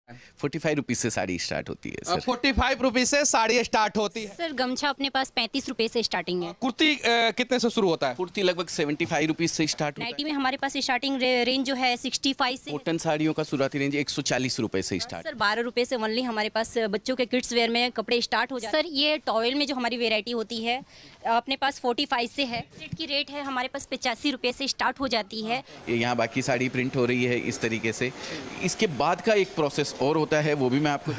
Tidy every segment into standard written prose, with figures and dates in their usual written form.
₹45 से साड़ी स्टार्ट होती है सर। 45 रुपीज से साड़ी स्टार्ट होती है। सर गमछा अपने पास 35 रुपए से स्टार्टिंग है। कुर्ती कितने से शुरू होता है? कुर्ती लगभग ₹75 से स्टार्ट होता नाइटी में हमारे पास स्टार्टिंग रेंज जो है 65 से है। कॉटन साड़ियों का शुरुआती रेंज ₹140 से स्टार्ट। सर 12 रुपए से ओनली हमारे पास बच्चों के किड्स वेयर में कपड़े स्टार्ट हो जाते हैं। सर ये टॉवेल में जो हमारी वेरायटी होती है अपने पास 45 से है। सेट की रेट है हमारे पास 85 रुपए से स्टार्ट हो जाती है। ये यहाँ बाकी साड़ी प्रिंट हो रही है इस तरीके से। इसके बाद का एक प्रोसेस और होता है, वो भी मैं आपको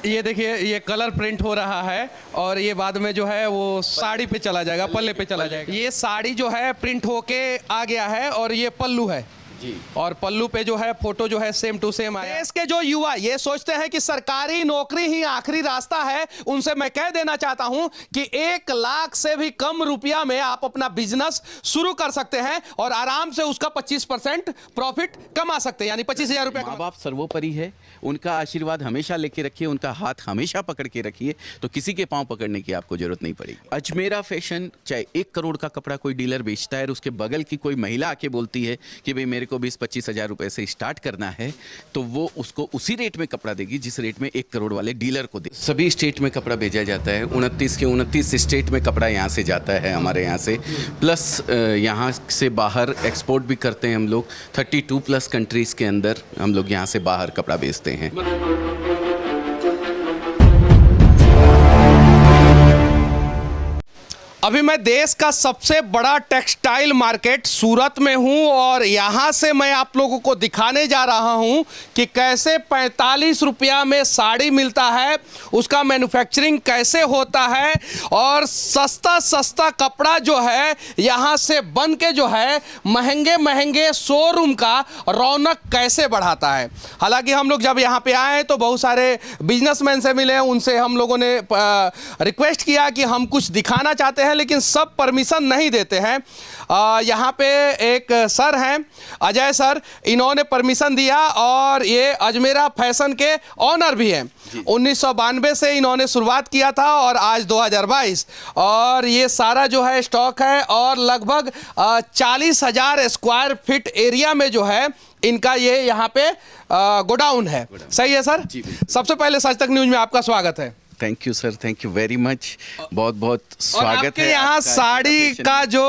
ये देखिए, ये कलर प्रिंट हो रहा है और ये बाद में जो है वो साड़ी पे चला जाएगा, पल्ले पे चला जाएगा। ये साड़ी जो है प्रिंट होके आ गया है और ये पल्लू है जी। और पल्लू पे जो है फोटो जो है सेम टू सेम आया। देश के जो युवा ये सोचते हैं कि सरकारी नौकरी ही आखिरी रास्ता है, उनसे मैं कह देना चाहता हूं कि 1 लाख से भी कम रुपया में आप अपना बिजनेस शुरू कर सकते हैं और आराम से उसका 25% प्रॉफिट कमा सकते हैं, यानी 25,000 रुपया। माँ बाप सर्वोपरि है, उनका आशीर्वाद हमेशा लेके रखिए, उनका हाथ हमेशा पकड़ के रखिए, तो किसी के पांव पकड़ने की आपको जरूरत नहीं पड़ेगी। अजमेरा फैशन चाहे 1 करोड़ का कपड़ा कोई डीलर बेचता है और उसके बगल की कोई महिला आके बोलती है कि भाई मेरे को 20-25 हज़ार रुपए से स्टार्ट करना है, तो वो उसको उसी रेट में कपड़ा देगी जिस रेट में 1 करोड़ वाले डीलर को दे। सभी स्टेट में कपड़ा भेजा जाता है, 29 के 29 स्टेट में कपड़ा यहाँ से जाता है हमारे यहाँ से, प्लस यहाँ से बाहर एक्सपोर्ट भी करते हैं हम लोग। 32+ कंट्रीज़ के अंदर हम लोग यहाँ से बाहर कपड़ा बेचते हैं। अभी मैं देश का सबसे बड़ा टेक्सटाइल मार्केट सूरत में हूं और यहां से मैं आप लोगों को दिखाने जा रहा हूं कि कैसे 45 रुपया में साड़ी मिलता है, उसका मैन्युफैक्चरिंग कैसे होता है और सस्ता सस्ता कपड़ा जो है यहां से बन के जो है महंगे महंगे शोरूम का रौनक कैसे बढ़ाता है। हालांकि हम लोग जब यहाँ पे आए तो बहुत सारे बिजनेसमैन से मिले, उनसे हम लोगों ने रिक्वेस्ट किया कि हम कुछ दिखाना चाहते हैं, लेकिन सब परमिशन नहीं देते हैं। यहाँ पे एक सर हैं, अजय सर, इन्होंने परमिशन दिया और ये अजमेरा फैशन के ऑनर भी हैं। 1992 से इन्होंने शुरुआत किया था और आज 2022 और ये सारा जो है स्टॉक है और लगभग 40,000 स्क्वायर फीट एरिया में जो है इनका ये यहाँ पे गोडाउन है। सही है सर? सबसे पहले सच तक न्यूज में आपका स्वागत है। Thank you sir, thank you very much, बहुत बहुत स्वागत है। यहाँ साड़ी का जो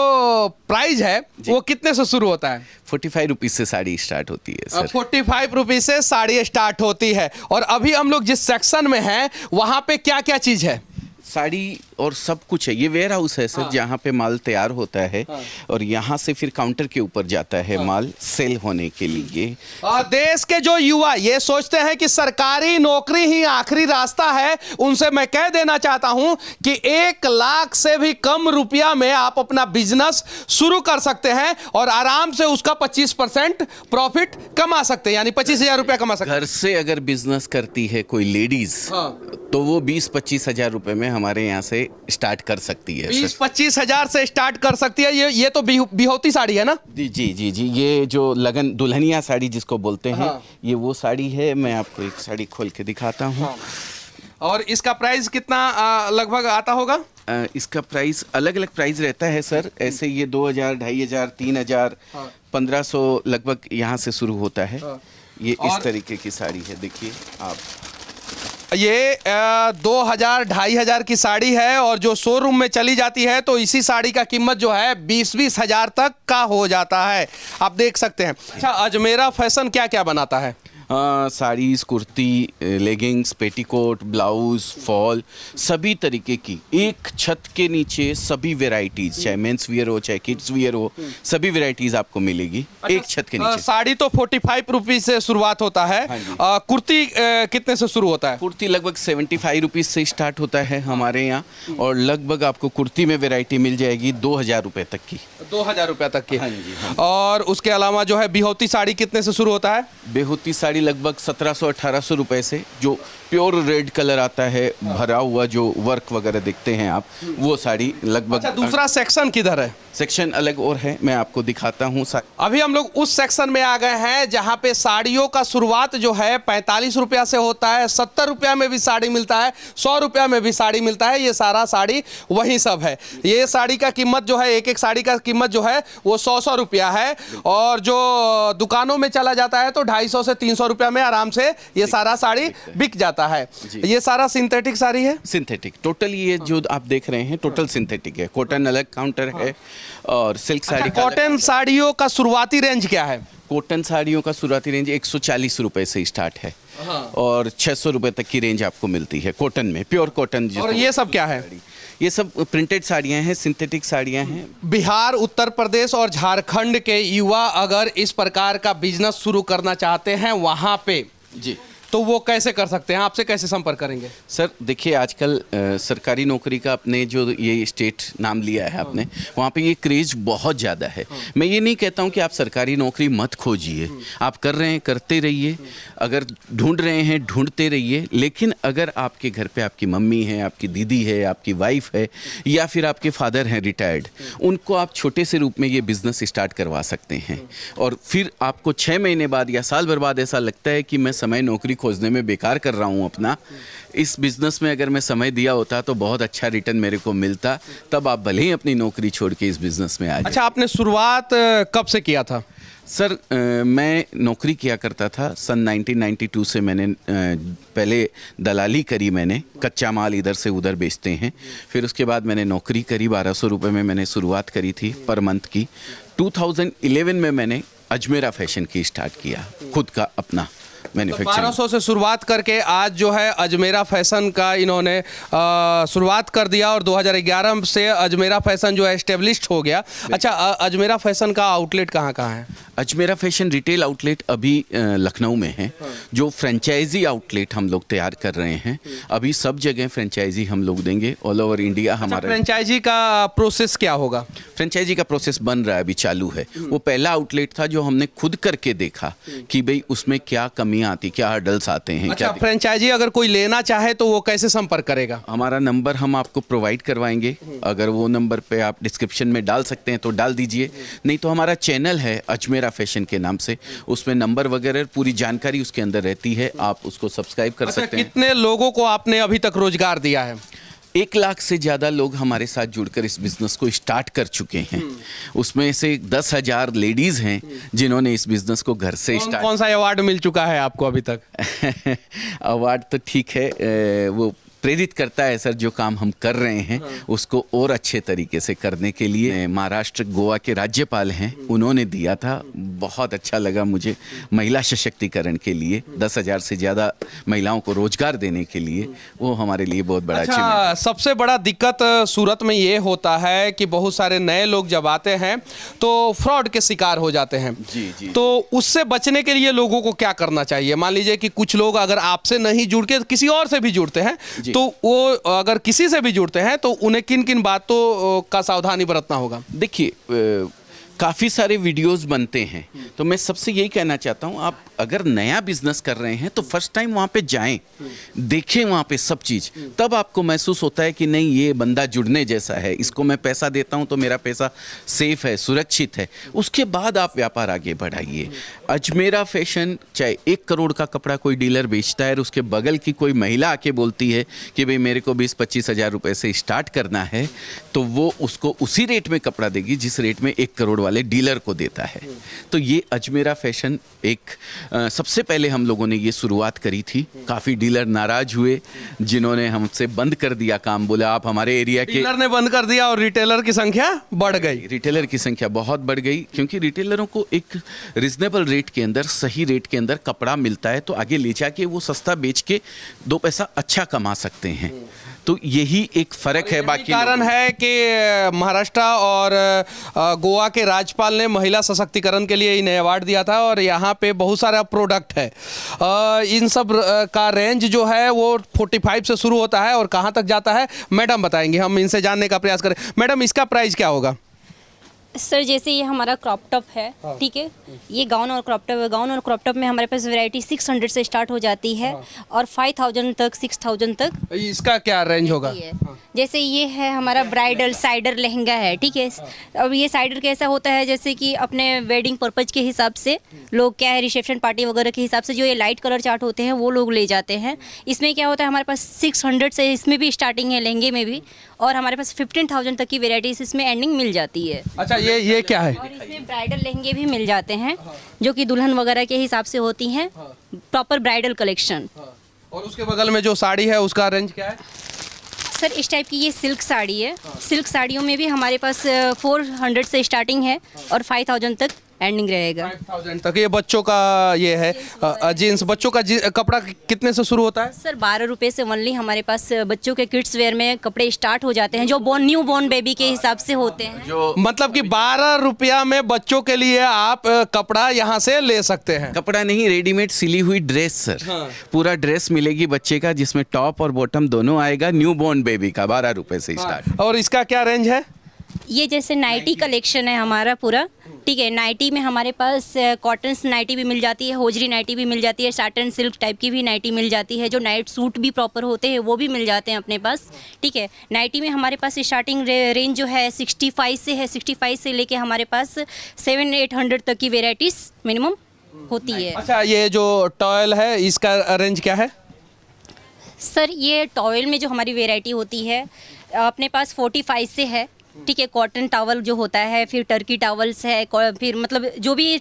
प्राइस है वो कितने से शुरू होता है? 45 से साड़ी स्टार्ट होती है सर। 45 रुपीज से साड़ी स्टार्ट होती है। और अभी हम लोग जिस सेक्शन में हैं वहाँ पे क्या क्या चीज है? साड़ी और सब कुछ है। ये वेयर हाउस है सर, जहाँ पे माल तैयार होता है और यहाँ से फिर काउंटर के ऊपर जाता है माल सेल होने के लिए। देश के जो युवा ये सोचते हैं कि सरकारी नौकरी ही आखिरी रास्ता है, उनसे मैं कह देना चाहता हूं कि 1 लाख से भी कम रुपया में आप अपना बिजनेस शुरू कर सकते हैं और आराम से उसका 25% प्रॉफिट कमा सकते हैं, यानी 25,000 रुपया कमा सकते हैं। घर से अगर बिजनेस करती है कोई लेडीज तो वो 20-25 हज़ार रुपए में हमारे यहाँ से स्टार्ट कर सकती है। 20-25 हज़ार से स्टार्ट कर सकती है। ये तो बिहोती साड़ी है ना? जी जी जी जी, ये जो लगन दुल्हनिया साड़ी जिसको बोलते हैं, ये वो साड़ी है। मैं आपको एक साड़ी खोल के दिखाता हूँ। और इसका प्राइस कितना लगभग आता होगा? इसका प्राइस अलग अलग प्राइस रहता है सर। ऐसे ये 2,000, 2,500, 3,000, 1,500 लगभग यहाँ से शुरू होता है। ये इस तरीके की साड़ी है, देखिए आप। ये 2,000, 2,500 की साड़ी है और जो शोरूम में चली जाती है तो इसी साड़ी का कीमत जो है 20-20 हज़ार तक का हो जाता है, आप देख सकते हैं। अच्छा, अजमेरा फैशन क्या क्या बनाता है? Saris, kurti, leggings, petticoat, blouse, fall, सभी तरीके की एक छत के नीचे सभी वेराइटीज़, चाहे मेंस वियर हो चाहे किड्स वियर हो, सभी वेराइटीज़ आपको मिलेगी एक छत के नीचे। साड़ी तो 45 रुपीज़ से शुरुआत होता है। कुर्ती कितने से शुरू होता है? कुर्ती लगभग 75 रुपीज़ से स्टार्ट होता है हमारे यहाँ और लगभग आपको कुर्ती में वेराइटी मिल जाएगी 2,000 रुपये तक की। 2,000 रुपये तक की। हाँ जी, हाँ। और उसके अलावा जो है बिहोती साड़ी कितने से शुरू होता है? बिहोती साड़ी लगभग 1700-1800 रुपए से, जो प्योर रेड कलर आता है, भरा हुआ जो वर्क वगैरह देखते हैं आप, वो साड़ी लगभग। अच्छा, दूसरा सेक्शन किधर है? सेक्शन अलग और है, मैं आपको दिखाता हूँ। अभी हम लोग उस सेक्शन में आ गए हैं जहाँ पे साड़ियों का शुरुआत जो है 45 रुपया से होता है। 70 रुपया में भी साड़ी मिलता है, 100 रुपया में भी साड़ी मिलता है। ये सारा साड़ी वही सब है। ये साड़ी का कीमत जो है, एक एक साड़ी का कीमत जो है वो 100-100 रुपया है और जो दुकानों में चला जाता है तो 250 से 300 रुपया में आराम से ये सारा साड़ी बिक जाता है। ये सारा सिंथेटिक साड़ी है, सिंथेटिक टोटल, ये जो आप देख रहे हैं टोटल सिंथेटिक है। कॉटन अलग काउंटर है और सिल्क साड़ी का कॉटन साड़ियों का शुरुआती रेंज क्या है? कॉटन साड़ियों का शुरुआती रेंज 140 रुपए से स्टार्ट है और 600 रुपए तक की रेंज आपको मिलती है कॉटन में, प्योर कॉटन। और ये सब क्या है? ये सब प्रिंटेड साड़ियाँ हैं, सिंथेटिक साड़ियाँ हैं। बिहार, उत्तर प्रदेश और झारखंड के युवा अगर इस प्रकार का बिजनेस शुरू करना चाहते हैं वहाँ पे जी, तो वो कैसे कर सकते हैं? आपसे कैसे संपर्क करेंगे? सर देखिए, आजकल सरकारी नौकरी का अपने जो ये स्टेट नाम लिया है आपने, वहाँ पे ये क्रेज बहुत ज़्यादा है। मैं ये नहीं कहता हूँ कि आप सरकारी नौकरी मत खोजिए, आप कर रहे हैं करते रहिए, अगर ढूंढ रहे हैं ढूंढते रहिए, लेकिन अगर आपके घर पे आपकी मम्मी है, आपकी दीदी है, आपकी वाइफ है या फिर आपके फादर हैं रिटायर्ड, उनको आप छोटे से रूप में ये बिज़नेस स्टार्ट करवा सकते हैं। और फिर आपको 6 महीने बाद या साल भर बाद ऐसा लगता है कि मैं समय नौकरी खोजने में बेकार कर रहा हूँ अपना, इस बिजनेस में अगर मैं समय दिया होता तो बहुत अच्छा रिटर्न मेरे को मिलता, तब आप भले ही अपनी नौकरी छोड़ के इस बिजनेस में आ जाए। अच्छा, आपने शुरुआत कब से किया था? सर मैं नौकरी किया करता था सन 1992 से। मैंने पहले दलाली करी, मैंने कच्चा माल इधर से उधर बेचते हैं। फिर उसके बाद मैंने नौकरी करी, 1200 रुपये में मैंने शुरुआत करी थी पर मंथ की। 2011 में मैंने अजमेरा फैशन की स्टार्ट किया, खुद का अपना मैन्युफैक्चरिंग। 1200 से शुरुआत करके आज जो है अजमेरा फैशन का इन्होंने शुरुआत कर दिया और 2011 से अजमेरा फैशन जो है एस्टेब्लिश्ड हो गया। अच्छा, अजमेरा फैशन का आउटलेट कहाँ कहाँ है? अजमेरा फैशन रिटेल आउटलेट अभी लखनऊ में है। जो फ्रेंचाइजी आउटलेट हम लोग तैयार कर रहे हैं, अभी सब जगह फ्रेंचाइजी हम लोग देंगे ऑल ओवर इंडिया। हमारा फ्रेंचाइजी का प्रोसेस क्या होगा? फ्रेंचाइजी का प्रोसेस बन रहा है, अभी चालू है। वो पहला आउटलेट था जो हमने खुद करके देखा कि भाई उसमें क्या कमियां आती, क्या हर्डल्स आते हैं। अच्छा, फ्रेंचाइजी अगर कोई लेना चाहे तो वो कैसे संपर्क करेगा? हमारा नंबर हम आपको प्रोवाइड करवाएंगे, अगर वो नंबर पे आप डिस्क्रिप्शन में डाल सकते हैं तो डाल दीजिए, नहीं तो हमारा चैनल है अजमेरा फैशन के नाम से, उसमें नंबर वगैरह पूरी जानकारी उसके अंदर रहती है, आप उसको सब्सक्राइब कर सकते हैं। कितने लोगों को आपने अभी तक रोजगार दिया है? 1 लाख से ज़्यादा लोग हमारे साथ जुड़कर इस बिज़नेस को स्टार्ट कर चुके हैं। उसमें से 10,000 लेडीज़ हैं जिन्होंने इस बिज़नेस को घर से स्टार्ट। कौन सा अवार्ड मिल चुका है आपको अभी तक? अवार्ड तो ठीक है, वो प्रेरित करता है सर, जो काम हम कर रहे हैं उसको और अच्छे तरीके से करने के लिए। महाराष्ट्र गोवा के राज्यपाल हैं, उन्होंने दिया था, बहुत अच्छा लगा मुझे। महिला सशक्तिकरण के लिए 10,000 से ज़्यादा महिलाओं को रोजगार देने के लिए, वो हमारे लिए बहुत बड़ा अचीवमेंट है। सबसे बड़ा दिक्कत सूरत में ये होता है कि बहुत सारे नए लोग जब आते हैं तो फ्रॉड के शिकार हो जाते हैं। जी। तो उससे बचने के लिए लोगों को क्या करना चाहिए? मान लीजिए कि कुछ लोग अगर आपसे नहीं जुड़ के किसी और से भी जुड़ते हैं, तो वो अगर किसी से भी जुड़ते हैं तो उन्हें किन किन बातों का सावधानी बरतना होगा? देखिए, काफ़ी सारे वीडियोस बनते हैं, तो मैं सबसे यही कहना चाहता हूँ, आप अगर नया बिजनेस कर रहे हैं तो फर्स्ट टाइम वहाँ पे जाएं, देखें वहाँ पे सब चीज़, तब आपको महसूस होता है कि नहीं ये बंदा जुड़ने जैसा है, इसको मैं पैसा देता हूँ तो मेरा पैसा सेफ है, सुरक्षित है। उसके बाद आप व्यापार आगे बढ़ाइए। अजमेरा फैशन, चाहे 1 करोड़ का कपड़ा कोई डीलर बेचता है और उसके बगल की कोई महिला आके बोलती है कि भाई मेरे को 20-25 हज़ार रुपये से स्टार्ट करना है, तो वो उसको उसी रेट में कपड़ा देगी जिस रेट में 1 करोड़ वाले डीलर को देता है। तो ये अजमेरा फैशन एक सबसे पहले हम लोगों ने ये शुरुआत करी थी। काफ़ी डीलर नाराज हुए जिन्होंने हमसे बंद कर दिया काम, बोले आप हमारे एरिया के। डीलर ने बंद कर दिया और रिटेलर की संख्या बढ़ गई। रिटेलर की संख्या बहुत बढ़ गई, क्योंकि रिटेलरों को एक रिजनेबल रेट के अंदर, सही रेट के अंदर कपड़ा मिलता है तो आगे ले जाके वो सस्ता बेच के 2 पैसा अच्छा कमा सकते हैं। तो यही एक फ़र्क है। बाकी कारण है कि महाराष्ट्र और गोवा के राज्यपाल ने महिला सशक्तिकरण के लिए इन्हें अवार्ड दिया था और यहाँ पे बहुत सारा प्रोडक्ट है। इन सब का रेंज जो है वो 45 से शुरू होता है और कहाँ तक जाता है मैडम बताएंगे, हम इनसे जानने का प्रयास करें। मैडम, इसका प्राइस क्या होगा? सर जैसे ये हमारा क्रॉप टॉप है, ठीक है, ये गाउन और क्रॉप टॉप है। गाउन और क्रॉप टॉप में हमारे पास वैरायटी 600 से स्टार्ट हो जाती है और 5000 तक, 6000 तक। इसका क्या रेंज होगा? जैसे ये है हमारा ब्राइडल साइडर लहंगा है, ठीक है। अब ये साइडर कैसा होता है, जैसे कि अपने वेडिंग पर्पज के हिसाब से लोग क्या है, रिसेप्शन पार्टी वगैरह के हिसाब से जो ये लाइट कलर चार्ट होते हैं वो लोग ले जाते हैं। इसमें क्या होता है, हमारे पास 600 से इसमें भी स्टार्टिंग है, लहंगे में भी, और हमारे पास 15,000 तक की वेराइटीज इसमें एंडिंग मिल जाती है। अच्छा, ये क्या है? और इसमें ब्राइडल लहंगे भी मिल जाते हैं जो कि दुल्हन वगैरह के हिसाब से होती हैं, प्रॉपर ब्राइडल कलेक्शन। और उसके बगल में जो साड़ी है उसका रेंज क्या है? सर इस टाइप की ये सिल्क साड़ी है। सिल्क साड़ियों में भी हमारे पास 400 से स्टार्टिंग है और 5000 तक एंडिंग रहेगा। 5000 तक। ये बच्चों का ये है जीन्स, बच्चों का कपड़ा कितने से शुरू होता है? सर 12 रुपये से ओनली हमारे पास बच्चों के किड्स वेयर में कपड़े स्टार्ट हो जाते हैं जो न्यू बॉर्न बेबी के हिसाब से होते हैं। जो मतलब कि 12 रुपया में बच्चों के लिए आप कपड़ा यहाँ से ले सकते हैं। कपड़ा नहीं, रेडीमेड सिली हुई ड्रेस सर। पूरा ड्रेस मिलेगी बच्चे का जिसमें टॉप और बॉटम दोनों आएगा, न्यू बॉर्न बेबी का 12 रुपए से स्टार्ट। और इसका क्या रेंज है? ये जैसे नाइटी कलेक्शन है हमारा पूरा, ठीक है। नाइटी में हमारे पास कॉटन नाइटी भी मिल जाती है, होजरी नाइटी भी मिल जाती है, साटन सिल्क टाइप की भी नाइटी मिल जाती है, जो नाइट सूट भी प्रॉपर होते हैं वो भी मिल जाते हैं अपने पास, ठीक है। नाइटी में हमारे पास स्टार्टिंग रेंज जो है 65 से है। 65 से लेके हमारे पास 700-800 तक की वेराइटीज़ मिनिमम होती है। अच्छा, ये जो टॉयल है इसका रेंज क्या है? सर ये टॉयल में जो हमारी वेराइटी होती है अपने पास 45 से है, ठीक है। कॉटन टावल जो होता है, फिर टर्की टावल्स है, फिर मतलब जो भी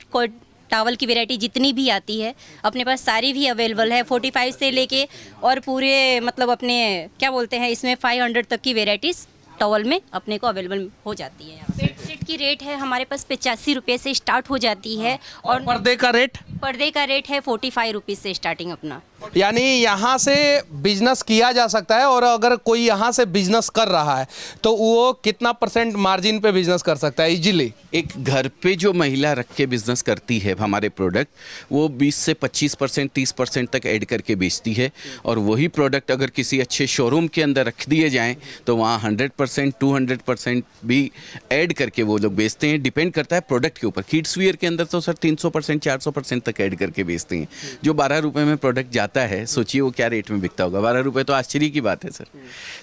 टावल की वैरायटी जितनी भी आती है अपने पास सारी भी अवेलेबल है 45 से लेके और पूरे मतलब अपने क्या बोलते हैं इसमें 500 तक की वेराइटीज़ टॉवल में अपने को अवेलेबल हो जाती है। बेड सेट की रेट है हमारे पास 85 रुपये से स्टार्ट हो जाती है और पर्दे का रेट? पर्दे का रेट है 45 रुपीज़ से स्टार्टिंग अपना। यानी यहाँ से बिजनेस किया जा सकता है और अगर कोई यहाँ से बिजनेस कर रहा है तो वो कितना % मार्जिन पे बिजनेस कर सकता है इजीली? एक घर पे जो महिला रख के बिजनेस करती है हमारे प्रोडक्ट, वो 20 से 25% 30% तक ऐड करके बेचती है। और वही प्रोडक्ट अगर किसी अच्छे शोरूम के अंदर रख दिए जाएं तो वहाँ 100% 200% भी ऐड करके वो लोग बेचते हैं। डिपेंड करता है प्रोडक्ट के ऊपर। किड्स वियर के अंदर तो सर 300% 400% तक ऐड करके बेचते हैं। जो 12 रुपये में प्रोडक्ट जाता है, सोचिए वो क्या रेट में बिकता होगा। 12 रुपये तो आश्चर्य की बात है सर।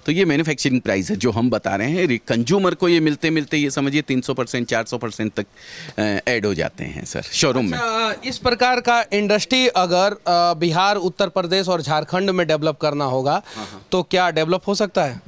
तो ये मैन्युफैक्चरिंग प्राइस है जो हम बता रहे हैं। कंज्यूमर को ये मिलते मिलते ये समझिए 300% 400% तक ऐड हो जाते हैं सर शोरूम में। इस प्रकार का इंडस्ट्री अगर बिहार, उत्तर प्रदेश और झारखंड में डेवलप करना होगा तो क्या डेवलप हो सकता है?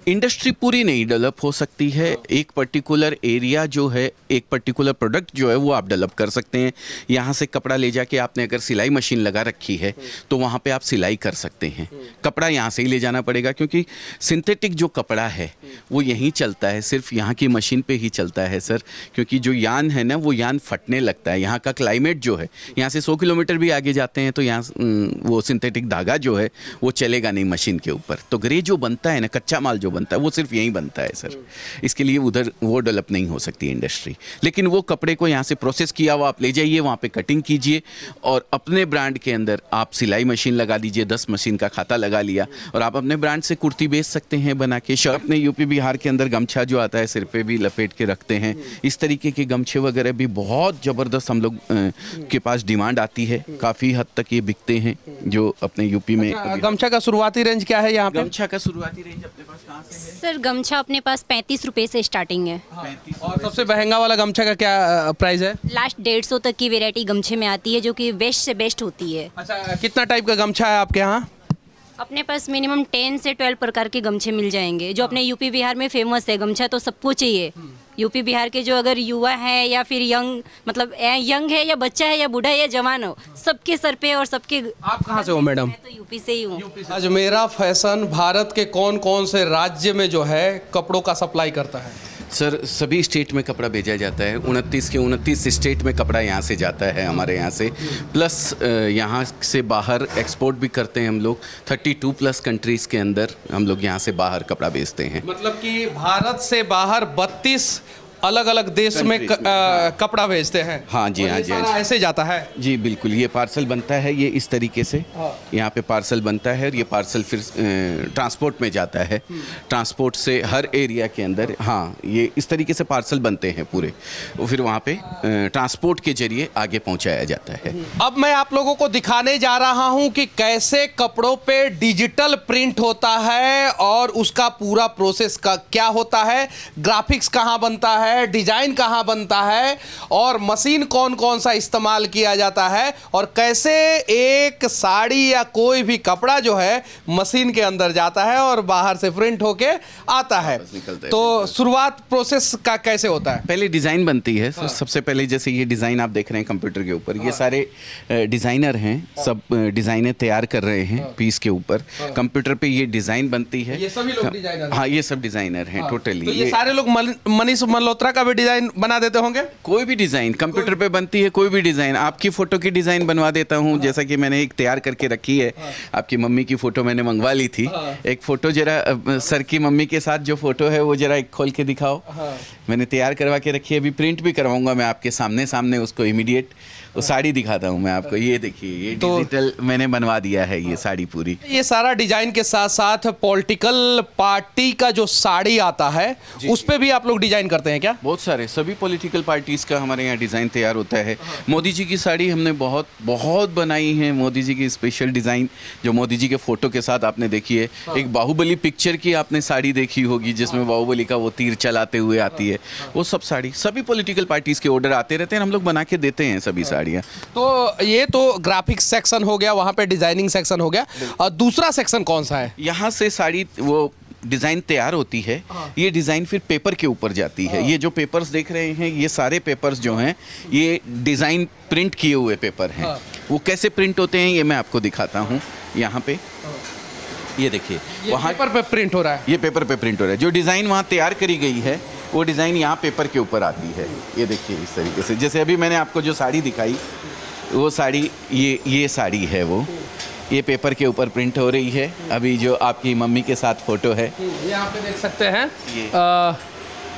इंडस्ट्री पूरी नहीं डेवलप हो सकती है। एक पर्टिकुलर एरिया जो है, एक पर्टिकुलर प्रोडक्ट जो है वो आप डेवलप कर सकते हैं। यहाँ से कपड़ा ले जाके आपने अगर सिलाई मशीन लगा रखी है तो वहाँ पे आप सिलाई कर सकते हैं। कपड़ा यहाँ से ही ले जाना पड़ेगा क्योंकि सिंथेटिक जो कपड़ा है वो यहीं चलता है, सिर्फ यहाँ की मशीन पे ही चलता है सर। क्योंकि जो यान है ना वो यान फटने लगता है। यहाँ का क्लाइमेट जो है, यहाँ से 100 किलोमीटर भी आगे जाते हैं तो यहाँ वो सिंथेटिक धागा जो है वो चलेगा नहीं मशीन के ऊपर। तो ग्रे जो बनता है ना, कच्चा माल जो बनता है वो सिर्फ यहीं बनता है सर। इसके लिए उधर वो डेवलप नहीं हो सकती इंडस्ट्री। लेकिन वो कपड़े को यहाँ से प्रोसेस किया हुआ आप ले जाइए, वहाँ पे कटिंग कीजिए और अपने ब्रांड के अंदर आप सिलाई मशीन लगा दीजिए। 10 मशीन का खाता लगा लिया और आप अपने ब्रांड से कुर्ती बेच सकते हैं बना के। अपने यूपी बिहार के अंदर गमछा जो आता है सिर पे भी लपेट के रखते हैं। इस तरीके के गमछे वगैरह भी बहुत ज़बरदस्त हम लोग के पास डिमांड आती है। काफ़ी हद तक ये बिकते हैं जो अपने यूपी में। गमछा का शुरुआती रेंज क्या है यहाँ पे? गमछा का शुरुआती रेंज अपने पास कहाँ से है? सर गमछा अपने पास 35 रुपये से स्टार्टिंग है। और सबसे महंगा वाला गमछा का क्या प्राइस है? लास्ट 150 तक की वैरायटी गमछे में आती है जो कि बेस्ट से बेस्ट होती है। अच्छा, कितना टाइप का गमछा है आपके यहाँ? अपने पास मिनिमम 10 से 12 प्रकार के गमछे मिल जाएंगे जो अपने यूपी बिहार में फेमस है। गमछा तो सबको चाहिए। यूपी बिहार के जो अगर युवा है या फिर यंग, मतलब यंग है या बच्चा है या बूढ़ा है या जवान हो, सबके सर पे और सबके। आप कहाँ से हो मैडम? मैं तो यूपी से ही हूँ। अजमेरा फैशन भारत के कौन कौन से राज्य में जो है कपड़ों का सप्लाई करता है? सर सभी स्टेट में कपड़ा भेजा जाता है। 29 के 29 स्टेट में कपड़ा यहाँ से जाता है हमारे यहाँ से। प्लस यहाँ से बाहर एक्सपोर्ट भी करते हैं हम लोग। 32+ कंट्रीज़ के अंदर हम लोग यहाँ से बाहर कपड़ा बेचते हैं। मतलब कि भारत से बाहर 32 अलग अलग देश में कपड़ा भेजते हैं। हाँ जी, हाँ जी, हाँ जी। ऐसे जाता है जी बिल्कुल। ये पार्सल बनता है ये इस तरीके से। यहाँ पे पार्सल बनता है और ये पार्सल फिर ट्रांसपोर्ट में जाता है। ट्रांसपोर्ट से हर एरिया के अंदर, हाँ, ये इस तरीके से पार्सल बनते हैं पूरे। और फिर वहाँ पे ट्रांसपोर्ट के जरिए आगे पहुँचाया जाता है। अब मैं आप लोगों को दिखाने जा रहा हूँ कि कैसे कपड़ों पे डिजिटल प्रिंट होता है और उसका पूरा प्रोसेस का क्या होता है, ग्राफिक्स कहाँ बनता है है, डिजाइन कहाँ बनता है और मशीन कौन कौन सा इस्तेमाल किया जाता है और कैसे एक साड़ी या कोई भी कपड़ा जो है मशीन के अंदर जाता है और बाहर से प्रिंट होके आता है। निकलता है। तो शुरुआत प्रोसेस का कैसे होता है? पहले डिज़ाइन बनती है। सबसे पहले जैसे ये डिज़ाइन आप देख रहे हैं कंप्यूटर के ऊपर, ये सारे डिज़ाइनर हैं, सब डिज़ाइनें तैयार कर रहे हैं पीस के ऊपर। कंप्यूटर पे ये डिज़ाइन बनती है। ये सभी लोग डिजाइनर? हाँ, ये सब डिज़ाइनर हैं टोटली। तो ये सारे लोग मनीष मल्होत्रा का भी डिजाइन बना देते होंगे? कोई भी डिज़ाइन कंप्यूटर पे बनती है, कोई भी डिज़ाइन। आपकी फ़ोटो की डिज़ाइन बनवा देता हूँ, जैसा कि मैंने एक तैयार करके रखी है। आपकी मम्मी की फ़ोटो मैंने मंगवा ली थी। एक फ़ोटो जरा सर की मम्मी के साथ जो फ़ोटो है वो जरा एक खोल के दिखाओ। मैंने तैयार करवा के रखी है, अभी प्रिंट भी करवाऊंगा मैं आपके सामने उसको इमीडिएट वो साड़ी दिखाता हूँ मैं आपको। ये देखिए, ये डिजिटल मैंने बनवा दिया है ये साड़ी पूरी। ये सारा डिजाइन के साथ साथ पॉलिटिकल पार्टी का जो साड़ी आता है उस पे भी आप लोग डिजाइन करते हैं क्या? बहुत सारे सभी पॉलिटिकल पार्टीज़ का हमारे यहाँ डिज़ाइन तैयार होता है। मोदी जी की साड़ी हमने बहुत बहुत बनाई है। मोदी जी की स्पेशल डिज़ाइन जो मोदी जी के फ़ोटो के साथ आपने देखी है। एक बाहुबली पिक्चर की आपने साड़ी देखी होगी जिसमें बाहुबली का वो तीर चलाते हुए आती है। वो सब साड़ी सभी पॉलिटिकल पार्टीज़ के ऑर्डर आते रहते हैं, हम लोग बना के देते हैं सभी साड़ियाँ। तो ये तो ग्राफिक्स सेक्शन हो गया, वहाँ पे डिजाइनिंग सेक्शन हो गया, और दूसरा सेक्शन कौन सा है? यहाँ से साड़ी वो डिज़ाइन तैयार होती है। ये डिज़ाइन फिर पेपर के ऊपर जाती है। ये जो पेपर्स देख रहे हैं, ये सारे पेपर्स जो हैं ये डिज़ाइन प्रिंट किए हुए पेपर हैं। वो कैसे प्रिंट होते हैं ये मैं आपको दिखाता हूँ। यहाँ पे ये देखिए, वहाँ पेपर पे प्रिंट हो रहा है। ये पेपर पे प्रिंट हो रहा है। जो डिज़ाइन वहाँ तैयार करी गई है वो डिज़ाइन यहाँ पेपर के ऊपर आती है। ये देखिए इस तरीके से, जैसे अभी मैंने आपको जो साड़ी दिखाई वो साड़ी ये साड़ी है, वो ये पेपर के ऊपर प्रिंट हो रही है। अभी जो आपकी मम्मी के साथ फ़ोटो है, ये आप देख सकते हैं,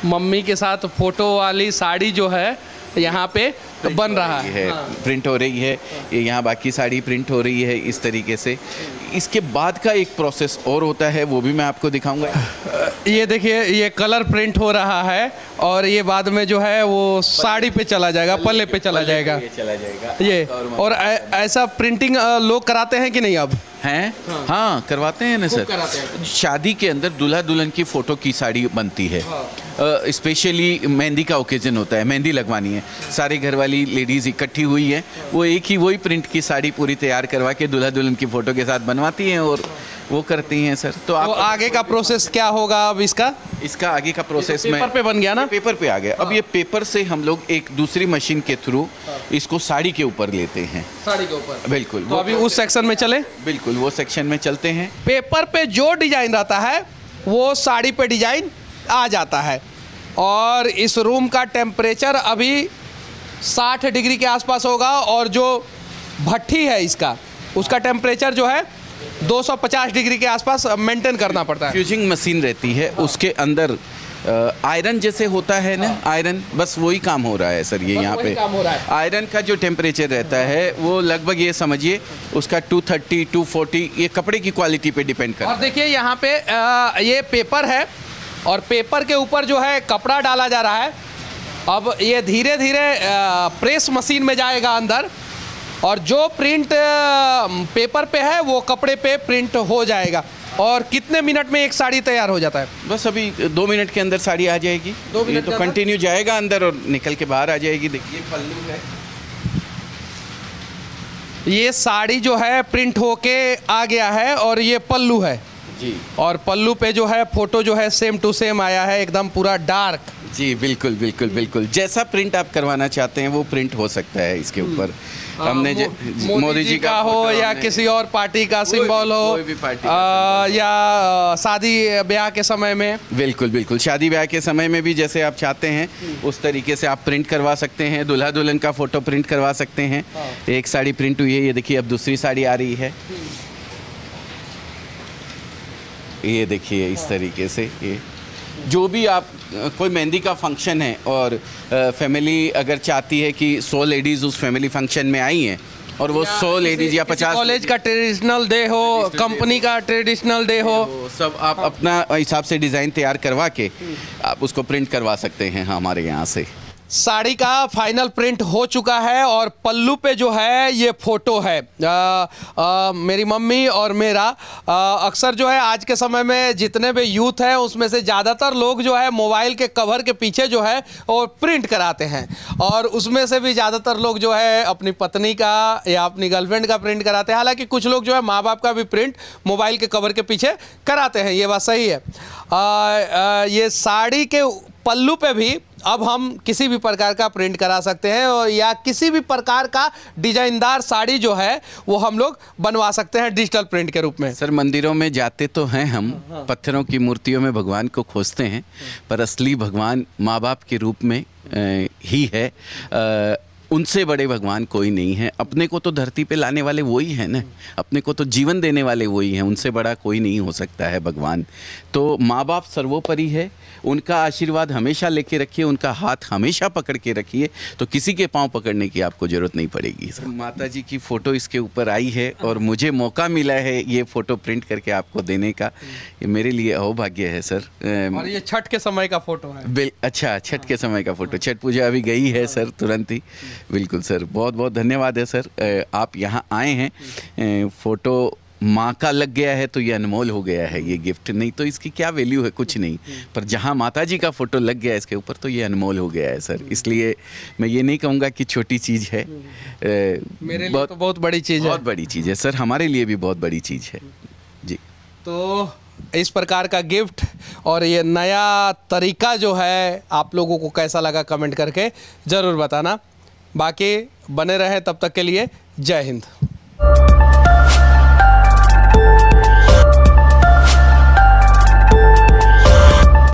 मम्मी के साथ फोटो वाली साड़ी जो है यहाँ पे बन रहा है, प्रिंट हो रही है। ये यहाँ बाकी साड़ी प्रिंट हो रही है इस तरीके से। इसके बाद का एक प्रोसेस और होता है, वो भी मैं आपको दिखाऊंगा। ये देखिए, ये कलर प्रिंट हो रहा है और ये बाद में जो है वो साड़ी पे चला जाएगा, पल्ले पे चला जाएगा। ये और ऐसा प्रिंटिंग लोग कराते हैं कि नहीं अब? हैं? हाँ, करवाते हैं ना सर। शादी के अंदर दूल्हा दुल्हन की फ़ोटो की साड़ी बनती है। स्पेशली मेहंदी का ओकेजन होता है, मेहंदी लगवानी है, सारे घर वाली लेडीज़ इकट्ठी हुई हैं, वो एक ही वही प्रिंट की साड़ी पूरी तैयार करवा के दूल्हा दुल्हन की फ़ोटो के साथ बनवाती हैं और वो करती हैं सर। तो आप आगे का प्रोसेस क्या होगा अब इसका? इसका आगे का प्रोसेस में पेपर पे बन गया ना? पेपर पे आ गया। अब ये पेपर से हम लोग एक दूसरी मशीन के थ्रू इसको साड़ी के ऊपर लेते हैं। साड़ी के ऊपर? बिल्कुल। तो अभी उस सेक्शन में चले? बिल्कुल, वो सेक्शन में चलते हैं। पेपर पे जो डिजाइन रहता है वो साड़ी पे डिजाइन आ जाता है। और इस रूम का टेम्परेचर अभी 60 डिग्री के आसपास होगा और जो भट्ठी है इसका, उसका टेम्परेचर जो है 250 डिग्री के आसपास मेंटेन करना पड़ता है। फ्यूजिंग मशीन रहती है, उसके अंदर आयरन जैसे होता है ना, आयरन, बस वही काम हो रहा है सर। ये यहाँ पे आयरन का जो टेम्परेचर रहता है वो लगभग ये समझिए उसका 230 240, ये कपड़े की क्वालिटी पे डिपेंड करता है। और देखिए यहाँ पे ये पेपर है और पेपर के ऊपर जो है कपड़ा डाला जा रहा है। अब ये धीरे धीरे प्रेस मशीन में जाएगा अंदर और जो प्रिंट पेपर पे है वो कपड़े पे प्रिंट हो जाएगा। और कितने मिनट में एक साड़ी तैयार हो जाता है? बस अभी 2 मिनट के अंदर साड़ी आ जाएगी। 2 मिनट ये तो कंटिन्यू जाएगा अंदर और निकल के बाहर आ जाएगी। देखिए पल्लू है, ये साड़ी जो है प्रिंट होके आ गया है और ये पल्लू है जी। और पल्लू पे जो है फोटो जो है सेम टू सेम आया है, एकदम पूरा डार्क। जी बिल्कुल बिल्कुल बिल्कुल, जैसा प्रिंट आप करवाना चाहते हैं वो प्रिंट हो सकता है इसके ऊपर। हमने मोदी जी का हो या किसी और पार्टी का सिंबल हो, कोई भी पार्टी का या शादी ब्याह के समय में। बिल्कुल बिल्कुल, शादी ब्याह के समय में भी जैसे आप चाहते हैं उस तरीके से आप प्रिंट करवा सकते हैं। दूल्हा दुल्हन का फोटो प्रिंट करवा सकते हैं। एक साड़ी प्रिंट हुई है, ये देखिए अब दूसरी साड़ी आ रही है। ये देखिए इस तरीके से, ये जो भी आप कोई मेहंदी का फंक्शन है और फैमिली अगर चाहती है कि 100 लेडीज़ उस फैमिली फंक्शन में आई हैं और वो 100 लेडीज़ या 50 कॉलेज का ट्रेडिशनल डे हो, कंपनी का ट्रेडिशनल डे हो, तो सब आप अपना हिसाब से डिज़ाइन तैयार करवा के आप उसको प्रिंट करवा सकते हैं हमारे यहाँ से। साड़ी का फाइनल प्रिंट हो चुका है और पल्लू पे जो है ये फोटो है मेरी मम्मी और मेरा। अक्सर जो है आज के समय में जितने भी यूथ हैं उसमें से ज़्यादातर लोग जो है मोबाइल के कवर के पीछे जो है वो प्रिंट कराते हैं, और उसमें से भी ज़्यादातर लोग जो है अपनी पत्नी का या अपनी गर्लफ्रेंड का प्रिंट कराते हैं। हालांकि कुछ लोग जो है माँ बाप का भी प्रिंट मोबाइल के कवर के पीछे कराते हैं, ये बात सही है। ये साड़ी के पल्लू पे भी अब हम किसी भी प्रकार का प्रिंट करा सकते हैं, और या किसी भी प्रकार का डिजाइनदार साड़ी जो है वो हम लोग बनवा सकते हैं डिजिटल प्रिंट के रूप में। सर मंदिरों में जाते तो हैं हम, पत्थरों की मूर्तियों में भगवान को खोजते हैं, पर असली भगवान माँ बाप के रूप में ही है। उनसे बड़े भगवान कोई नहीं है। अपने को तो धरती पे लाने वाले वही हैं ना, अपने को तो जीवन देने वाले वही हैं, उनसे बड़ा कोई नहीं हो सकता है भगवान। तो माँ बाप सर्वोपरि है, उनका आशीर्वाद हमेशा लेके रखिए, उनका हाथ हमेशा पकड़ के रखिए, तो किसी के पांव पकड़ने की आपको ज़रूरत नहीं पड़ेगी। सर माता जी की फ़ोटो इसके ऊपर आई है और मुझे मौका मिला है ये फ़ोटो प्रिंट करके आपको देने का, ये मेरे लिए अहोभाग्य है सर। और ये छठ के समय का फोटो है। अच्छा, छठ के समय का फ़ोटो, छठ पूजा अभी गई है सर तुरंत ही। बिल्कुल सर, बहुत बहुत धन्यवाद है सर, आप यहाँ आए हैं। फ़ोटो माँ का लग गया है तो ये अनमोल हो गया है ये गिफ्ट, नहीं तो इसकी क्या वैल्यू है, कुछ नहीं। पर जहाँ माता जी का फ़ोटो लग गया है इसके ऊपर तो ये अनमोल हो गया है सर। इसलिए मैं ये नहीं कहूँगा कि छोटी चीज़ है, मेरे लिए तो बहुत बड़ी चीज़ है। बहुत बड़ी चीज़ है सर, हमारे लिए भी बहुत बड़ी चीज़ है जी। तो इस प्रकार का गिफ्ट और ये नया तरीका जो है आप लोगों को कैसा लगा कमेंट करके ज़रूर बताना। बाकी बने रहें, तब तक के लिए जय हिंद।